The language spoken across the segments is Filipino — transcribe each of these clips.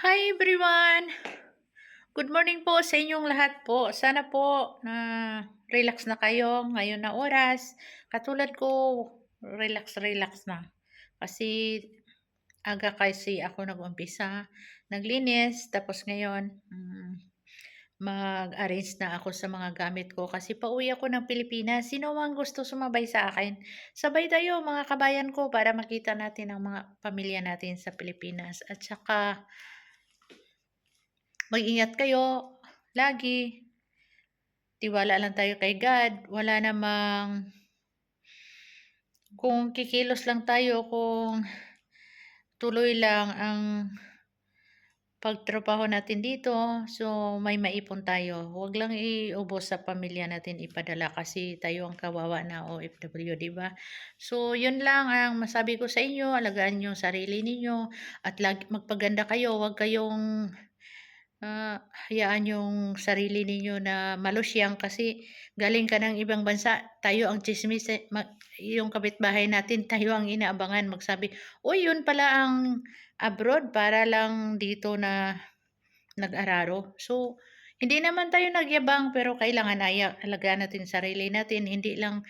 Hi everyone! Good morning po sa inyong lahat po. Sana po na relax na kayo ngayon na oras. Katulad ko, relax na. Kasi aga kasi ako nag-umpisa, naglinis, tapos ngayon mag-arrange na ako sa mga gamit ko kasi pauwi ako ng Pilipinas. Sino mang gusto sumabay sa akin? Sabay tayo mga kabayan ko para makita natin ang mga pamilya natin sa Pilipinas. At saka mag-ingat kayo lagi. Tiwala lang tayo kay God. Wala namang kung kikilos lang tayo, kung tuloy lang ang pagtrabaho natin dito, so may maipon tayo. Huwag lang iubos sa pamilya natin ipadala kasi tayo ang kawawa na OFW, di ba? So, yun lang ang masabi ko sa inyo. Alagaan niyo sarili ninyo at lagi magpaganda kayo. Huwag kayong hayaan yung sarili ninyo na malusyang kasi galing ka ng ibang bansa, tayo ang tsismis, yung kapitbahay natin, tayo ang inaabangan magsabi, uy, yun pala ang abroad para lang dito na nag-araro. So, hindi naman tayo nagyabang pero kailangan alagaan natin sarili natin. Hindi lang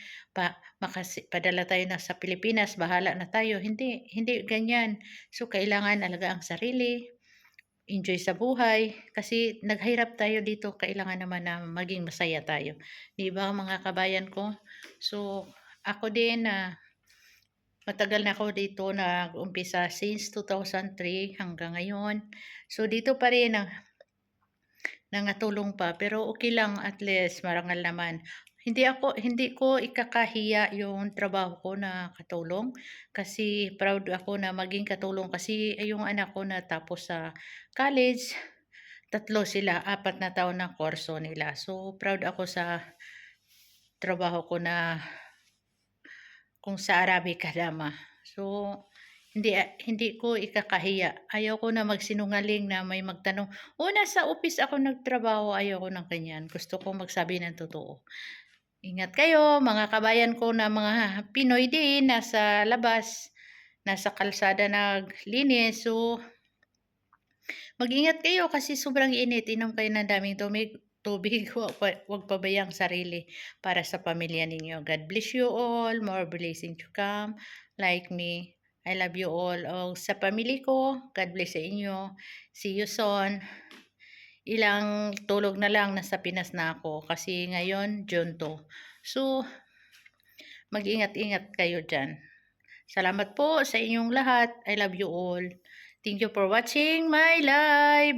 padala tayo na sa Pilipinas, bahala na tayo. Hindi ganyan. So, kailangan alagaan ang sarili, enjoy sa buhay kasi naghirap tayo dito, kailangan naman na maging masaya tayo, 'di ba mga kabayan ko? So, ako din na matagal na ako dito nag-umpisa since 2003 hanggang ngayon. So, dito pa rin nangatulong pa pero okay lang, at least marangal naman. Hindi ko ikakahiya yung trabaho ko na katulong kasi proud ako na maging katulong kasi yung anak ko natapos sa college. Tatlo sila, 4 na taon na kurso nila. So, proud ako sa trabaho ko na kung sa Arabic Dama. So, hindi ko ikakahiya. Ayaw ko na magsinungaling na may magtanong, nasa office ako nagtrabaho." Ayaw ko ng ganyan. Gusto ko magsabi ng totoo. Ingat kayo, mga kabayan ko na mga Pinoy din, nasa labas, nasa kalsada naglinis. So, mag-ingat kayo kasi sobrang init. Inom kayo ng daming tubig. Huwag pabayang sarili para sa pamilya ninyo. God bless you all. More blessing to come. Like me. I love you all. O sa pamilya ko, God bless sa inyo. See you soon. Ilang tulog na lang, nasa Pinas na ako. Kasi ngayon, June 2. So, mag-ingat-ingat kayo dyan. Salamat po sa inyong lahat. I love you all. Thank you for watching my live.